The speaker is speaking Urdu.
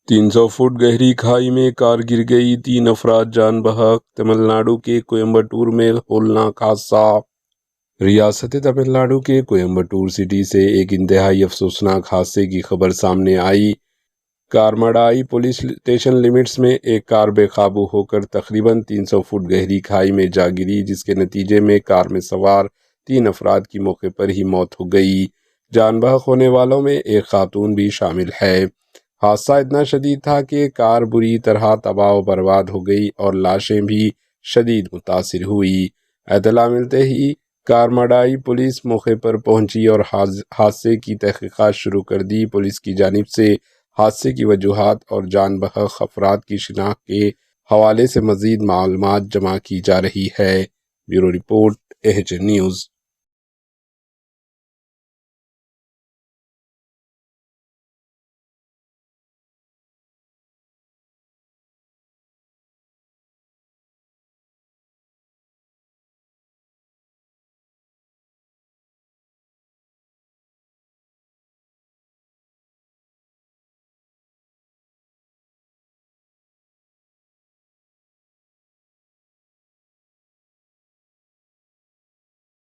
300 فٹ گہری کھائی میں کار گر گئی، 3 افراد جان بحق۔ تمل ناڈو کے کوئمبٹور میں ہولناک حادثہ۔ ریاست تمل ناڈو کے کوئمبٹور سٹی سے ایک انتہائی افسوسناک حادثے کی خبر سامنے آئی۔ کارماڈائی پولیس اسٹیشن لمٹس میں ایک کار بے قابو ہو کر تقریباً 300 فٹ گہری کھائی میں جا گری، جس کے نتیجے میں کار میں سوار 3 افراد کی موقع پر ہی موت ہو گئی۔ جان بحق ہونے والوں میں ایک خاتون بھی شامل ہے۔ حادثہ اتنا شدید تھا کہ کار بری طرح تباہ و برباد ہو گئی اور لاشیں بھی شدید متاثر ہوئی۔ اطلاع ملتے ہی کارماڈائی پولیس موقع پر پہنچی اور حادثے کی تحقیقات شروع کر دی۔ پولیس کی جانب سے حادثے کی وجوہات اور جان بحق افراد کی شناخت کے حوالے سے مزید معلومات جمع کی جا رہی ہے۔ Bureau report, H news.